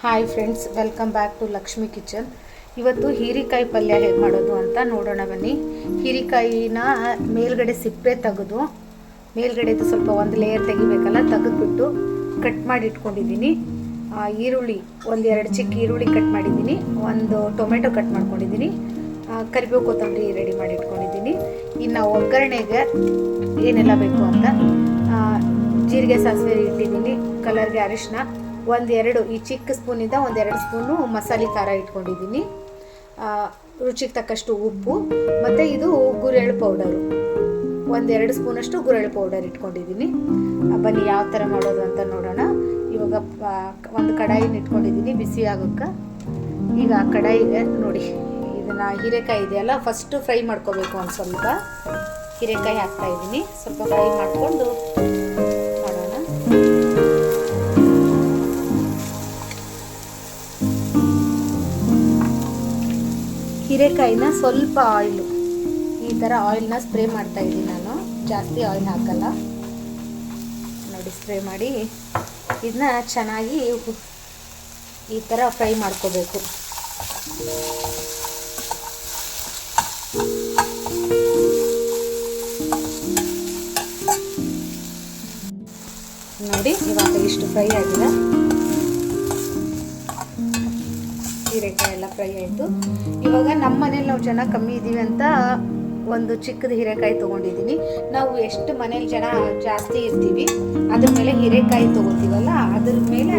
Hi friends, welcome back to Lakshmi kitchen. ಇವತ್ತು ಹೀರೆಕಾಯಿ ಪಲ್ಯ ಹೇಗೆ ಮಾಡೋದು ಅಂತ ನೋಡೋಣ ಬನ್ನಿ. ಹೀರೆಕಾಯಿನ ಮೇಲ್ಗಡೆ ಸಿಪ್ಪೆ ತೆಗೆದು ಮೇಲ್ಗಡೆದು ಸ್ವಲ್ಪ ಒಂದು ಲೇಯರ್ ತೆಗಿಬೇಕಲ್ಲ, ತೆಗೆದುಬಿಟ್ಟು ಕಟ್ ಮಾಡಿ ಇಟ್ಕೊಂಡಿದ್ದೀನಿ. ಈರುಳ್ಳಿ ಒಂದೆರಡು ಚಿಕ್ಕ ಈರುಳ್ಳಿ ಕಟ್ ಮಾಡಿದ್ದೀನಿ, ಒಂದು ಟೊಮೆಟೊ ಕಟ್ ಮಾಡ್ಕೊಂಡಿದ್ದೀನಿ, ಕರಿಬೇವು ಕೊತ್ತಂಬರಿ ರೆಡಿ ಮಾಡಿ ಇಟ್ಕೊಂಡಿದ್ದೀನಿ. ಇನ್ನು ಒಗ್ಗರಣೆಗೆ ಏನೆಲ್ಲ ಬೇಕು ಅಂತ ಜೀರಿಗೆ ಸಾಸಿವೆ ಇಟ್ಟಿದ್ದೀನಿ, ಕಲರ್ಗೆ ಅರಿಶಿನ ಒಂದೆರಡು, ಈ ಚಿಕ್ಕ ಸ್ಪೂನಿಂದ ಒಂದೆರಡು ಸ್ಪೂನು ಮಸಾಲೆ ಖಾರ ಇಟ್ಕೊಂಡಿದ್ದೀನಿ, ರುಚಿಗೆ ತಕ್ಕಷ್ಟು ಉಪ್ಪು, ಮತ್ತು ಇದು ಗುರೆಳ್ಳು ಪೌಡರು ಒಂದೆರಡು ಸ್ಪೂನಷ್ಟು ಗುರೆಳ್ಳು ಪೌಡರ್ ಇಟ್ಕೊಂಡಿದ್ದೀನಿ. ಬನ್ನಿ ಯಾವ ಥರ ಮಾಡೋದು ಅಂತ ನೋಡೋಣ. ಇವಾಗ ಒಂದು ಕಡಾಯಿನ ಇಟ್ಕೊಂಡಿದ್ದೀನಿ ಬಿಸಿ ಆಗೋಕ್ಕೆ. ಈಗ ಆ ಕಡಾಯಿಗೆ ನೋಡಿ, ಇದನ್ನು ಹೀರೆಕಾಯಿ ಇದೆಯಲ್ಲ, ಫಸ್ಟು ಫ್ರೈ ಮಾಡ್ಕೋಬೇಕು. ಒಂದು ಸ್ವಲ್ಪ ಹೀರೆಕಾಯಿ ಹಾಕ್ತಾಯಿದ್ದೀನಿ, ಸ್ವಲ್ಪ ಫ್ರೈ ಮಾಡಿಕೊಂಡು ಮಾಡೋಣ. ಹೀರೆಕಾಯಿನ ಸ್ವಲ್ಪ ಆಯಿಲು, ಈ ಥರ ಆಯಿಲ್ನ ಸ್ಪ್ರೇ ಮಾಡ್ತಾಯಿದ್ದೀನಿ ನಾನು, ಜಾಸ್ತಿ ಆಯಿಲ್ ಹಾಕಲ್ಲ. ನೋಡಿ, ಸ್ಪ್ರೇ ಮಾಡಿ ಇದನ್ನ ಚೆನ್ನಾಗಿ ಈ ಥರ ಫ್ರೈ ಮಾಡ್ಕೋಬೇಕು. ನೋಡಿ, ಇವಾಗ ಇಷ್ಟು ಫ್ರೈ ಆಗಿದೆ. ಹೀರೆಕಾಯಿ ಎಲ್ಲ ಫ್ರೈ ಆಯಿತು. ಇವಾಗ ನಮ್ಮ ಮನೇಲಿ ನಾವು ಜನ ಕಮ್ಮಿ ಇದ್ದೀವಿ ಅಂತ ಒಂದು ಚಿಕ್ಕದು ಹೀರೆಕಾಯಿ ತೊಗೊಂಡಿದ್ದೀನಿ. ನಾವು ಎಷ್ಟು ಮನೇಲಿ ಜನ ಜಾಸ್ತಿ ಇರ್ತೀವಿ ಅದ್ರ ಮೇಲೆ ಹೀರೆಕಾಯಿ ತೊಗೋತೀವಲ್ಲ, ಅದ್ರ ಮೇಲೆ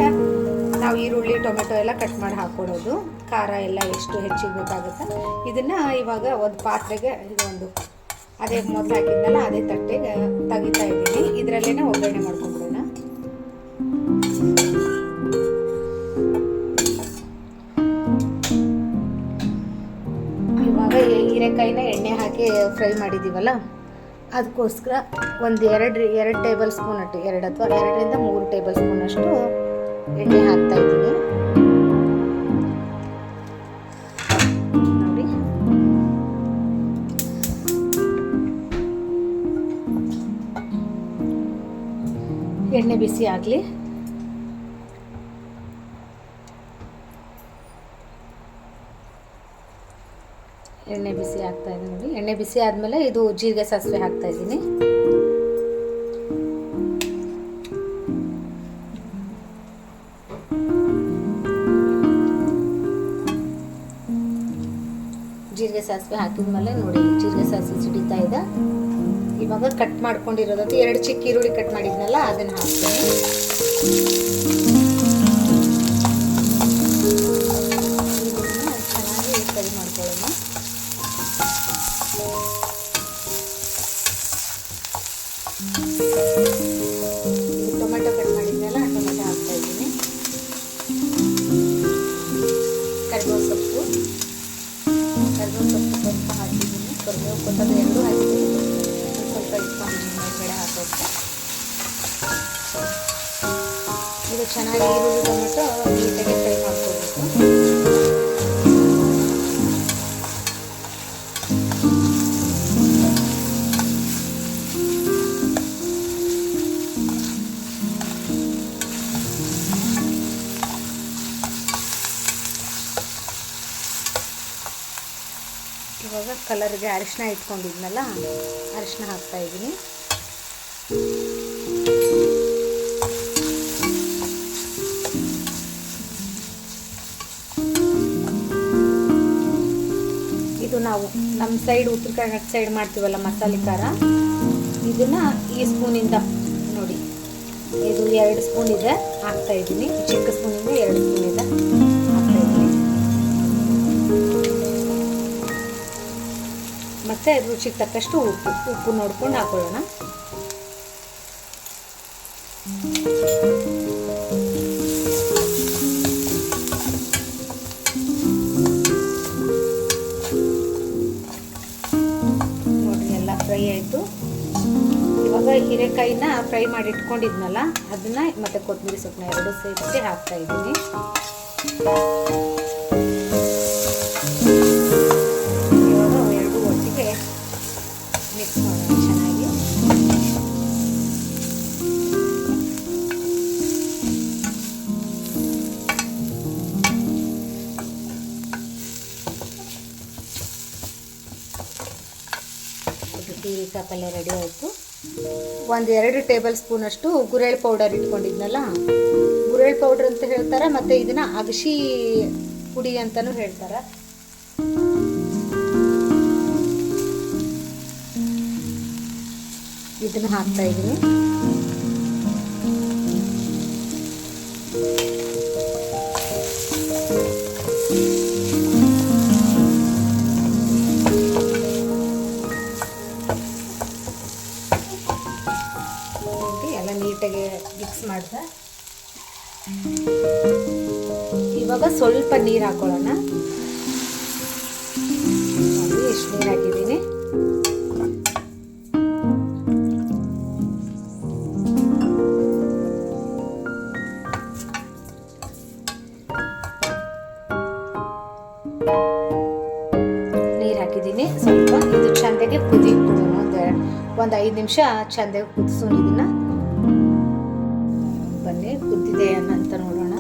ನಾವು ಈರುಳ್ಳಿ ಟೊಮೆಟೊ ಎಲ್ಲ ಕಟ್ ಮಾಡಿ ಹಾಕ್ಕೊಡೋದು. ಖಾರ ಎಲ್ಲ ಎಷ್ಟು ಹೆಚ್ಚಿಗೆ ಬೇಕಾಗುತ್ತೆ. ಇದನ್ನು ಇವಾಗ ಒಂದು ಪಾತ್ರೆಗೆ, ಇದೊಂದು ಅದೇ ಮೊದಲು ಹಾಕಿದ್ನಲ್ಲ ಅದೇ ತಟ್ಟೆಗೆ ತೆಗಿತಾ ಇದ್ದೀನಿ. ಇದರಲ್ಲೇ ಒಗ್ಗರಣೆ ಮಾಡ್ಕೊಂಡ್ಬಿಡೋಣ. ಇವಾಗ ಹೀರೆಕಾಯಿನ ಎಣ್ಣೆ ಹಾಕಿ ಫ್ರೈ ಮಾಡಿದ್ದೀವಲ್ಲ, ಅದಕ್ಕೋಸ್ಕರ ಒಂದು ಎರಡು ಟೇಬಲ್ ಸ್ಪೂನ್ ಅಷ್ಟು, ಎರಡು ಅಥವಾ 2ರಿಂದ 3 ಟೇಬಲ್ ಸ್ಪೂನ್ ಅಷ್ಟು ಎಣ್ಣೆ ಹಾಕ್ತಾ ಇದ್ದೀನಿ. ನೋಡಿ, ಎಣ್ಣೆ ಬಿಸಿ ಆಗಲಿ. ಎಣ್ಣೆ ಬಿಸಿ ಆಗ್ತಾ ಇದೆ ನೋಡಿ. ಎಣ್ಣೆ ಬಿಸಿ ಆದಮೇಲೆ ಇದು ಜೀರಿಗೆ ಸಾಸಿವೆ ಹಾಕ್ತಾ ಇದ್ದೀನಿ. ಜೀರಿಗೆ ಸಾಸಿವೆ ಹಾಕಿದ್ಮೇಲೆ ನೋಡಿ, ಜೀರಿಗೆ ಸಾಸಿವೆ ಸಿಡಿತಾ ಇದೆ. ಇವಾಗ ಕಟ್ ಮಾಡ್ಕೊಂಡಿರೋದು 2 ಚಿಕ್ಕ ಈರುಳ್ಳಿ ಕಟ್ ಮಾಡಿದ್ನಲ್ಲ ಅದನ್ನು ಹಾಕ್ತೀನಿ. ಚೆನ್ನಾಗಿ ಫ್ರೈ ಮಾಡ್ಕೊಳ್ಳೋಣ. ಟೊಮೆಟೊ ಕಟ್ ಮಾಡಿದ್ನಲ್ಲ, ಟೊಮೆಟೊ ಹಾಕ್ತಾ ಇದ್ದೀನಿ. ಕರಿಬೇವು ಸೊಪ್ಪು ಸ್ವಲ್ಪ ಹಾಕಿದ್ದೀನಿ, ಕರಿಬೇವು ಕೊತ್ತಂಬರಿ ಎರಡೂ ಹಾಕಿದ್ದೀನಿ. ಸ್ವಲ್ಪ ಇಟ್ಕೊಂಡಿದ್ದೀನಿ ಮೇಲ್ಗಡೆ ಹಾಕೋಕ್ಕೆ. ಇದು ಚೆನ್ನಾಗಿ ಈರುಳ್ಳಿ ಟೊಮೆಟೊ ನೀಟಾಗಿ ಫ್ರೈ ಮಾಡ್ಕೋಬೇಕು. ಇವಾಗ ಕಲರ್ಗೆ ಅರಿಶಿನ ಇಟ್ಕೊಂಡಿದ್ನಲ್ಲ, ಅರಿಶಿನ ಹಾಕ್ತಾ ಇದ್ದೀನಿ. ಇದು ನಾವು ನಮ್ಮ ಸೈಡ್, ಉತ್ತರ ಕರ್ನಾಟಕ ಸೈಡ್ ಮಾಡ್ತೀವಲ್ಲ ಮಸಾಲೆ ಖಾರ, ಇದನ್ನು ಈ ಸ್ಪೂನಿಂದ ನೋಡಿ, ಇದು 2 ಸ್ಪೂನ್ ಇದೆ ಹಾಕ್ತಾ ಇದ್ದೀನಿ. ಚಿಕ್ಕ ಸ್ಪೂನಿಂದ 2 ಸ್ಪೂನ್ ಇದೆ ಹಾಕ್ತಾ ಇದ್ದೀನಿ. ಮತ್ತು ರುಚಿಗೆ ತಕ್ಕಷ್ಟು ಉಪ್ಪು ನೋಡ್ಕೊಂಡು ಹಾಕೊಳ್ಳೋಣ. ನೋಡಿ, ಎಲ್ಲ ಫ್ರೈ ಆಯಿತು. ಇವಾಗ ಹೀರೆಕಾಯಿನ ಫ್ರೈ ಮಾಡಿ ಇಟ್ಕೊಂಡಿದ್ನಲ್ಲ ಅದನ್ನು ಮತ್ತು ಕೊತ್ತಂಬರಿ ಸೊಪ್ಪನ್ನ 2 ಸೇರಿಸಿ ಹಾಕ್ತಾ ಇದ್ದೀನಿ. ಮಿಕ್ಸ್ ಮಾಡೋಣ ಚೆನ್ನಾಗಿ. ಹೀರಿಕಾಯಿ ಪಲ್ಯ ರೆಡಿ ಆಯಿತು. 1-2 ಟೇಬಲ್ ಸ್ಪೂನಷ್ಟು ಗುರೆಳ್ ಪೌಡರ್ ಇಟ್ಕೊಂಡಿದ್ನಲ್ಲ, ಗುರೆಳ್ ಪೌಡ್ರ್ ಅಂತ ಹೇಳ್ತಾರೆ, ಮತ್ತು ಇದನ್ನು ಅಗಶಿ ಪುಡಿ ಅಂತಲೂ ಹೇಳ್ತಾರೆ. ಇದನ್ನು ಹಾಕ್ತಾ ಇದ್ದೀನಿ. ಎಲ್ಲ ನೀಟಾಗಿ ಮಿಕ್ಸ್ ಮಾಡಿದೆ. ಇವಾಗ ಸ್ವಲ್ಪ ನೀರು ಹಾಕೊಳ್ಳೋಣ. ಎಷ್ಟು ನೀರು ಹಾಕಿದ್ದೀನಿ. ನೀರು ಹಾಕಿದ್ದೀನಿ ಸ್ವಲ್ಪ. ಇದು ಚೆಂದಾಗಿ ಕುದಿ ಬಿಡೋಣ. ಒಂದು 5 ನಿಮಿಷ ಚೆಂದಾಗಿ ಕುದಿಸೋಣ. ಇದನ್ನ ಬನ್ನಿ ಕುದ್ದಿದೆ ಅಂತ ನೋಡೋಣ.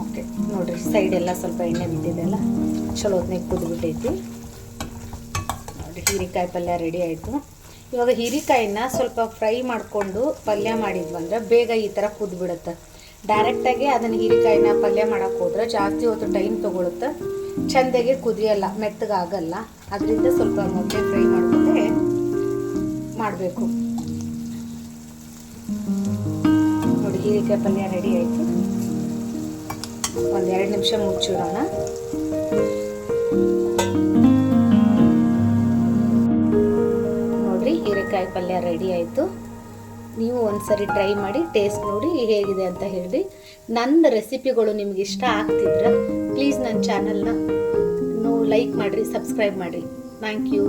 ಓಕೆ ನೋಡ್ರಿ, ಸೈಡ್ ಎಲ್ಲ ಸ್ವಲ್ಪ ಎಣ್ಣೆ ಬಿದ್ದಿದೆಲ್ಲ, ಚಲೋ ಹೊತ್ನಾಗ ಕುದ್ಬಿಟ್ಟೈತಿ. ನೋಡಿ ಹೀರಿಕಾಯಿ ಪಲ್ಯ ರೆಡಿ ಆಯಿತು. ಇವಾಗ ಹೀರಿಕಾಯಿನ ಸ್ವಲ್ಪ ಫ್ರೈ ಮಾಡಿಕೊಂಡು ಪಲ್ಯ ಮಾಡಿದ್ವಂದ್ರೆ ಬೇಗ ಈ ಥರ ಕುದ್ಬಿಡುತ್ತೆ. ಡೈರೆಕ್ಟಾಗಿ ಅದನ್ನು ಹೀರಿಕಾಯಿನ ಪಲ್ಯ ಮಾಡೋಕ್ಕೆ ಹೋದ್ರೆ ಜಾಸ್ತಿ ಹೊತ್ತು ಟೈಮ್ ತೊಗೊಳುತ್ತೆ, ಚೆಂದಾಗೆ ಕುದಿಯಲ್ಲ, ಮೆತ್ತಗಾಗಲ್ಲ. ಅದರಿಂದ ಸ್ವಲ್ಪ ಮೊದಲೇ ಫ್ರೈ ಮಾಡ್ಕೊಂಡ್ರೆ ಮಾಡಬೇಕು. ನೋಡಿ ಹೀರಿಕಾಯಿ ಪಲ್ಯ ರೆಡಿ ಆಯಿತು. 1-2 ನಿಮಿಷ ಮುಚ್ಚಿಡೋಣ. ನೋಡಿರಿ ಹೀರೆಕಾಯಿ ಪಲ್ಯ ರೆಡಿ ಆಯಿತು. ನೀವು ಒಂದ್ಸರಿ ಟ್ರೈ ಮಾಡಿ ಟೇಸ್ಟ್ ನೋಡಿ ಹೇಗಿದೆ ಅಂತ ಹೇಳಿ. ನನ್ನ ರೆಸಿಪಿಗಳು ನಿಮ್ಗೆ ಇಷ್ಟ ಆಗ್ತಿದ್ರೆ ಪ್ಲೀಸ್ ನನ್ನ ಚಾನಲ್ನ ಲೈಕ್ ಮಾಡಿರಿ, ಸಬ್ಸ್ಕ್ರೈಬ್ ಮಾಡಿರಿ. Thank you.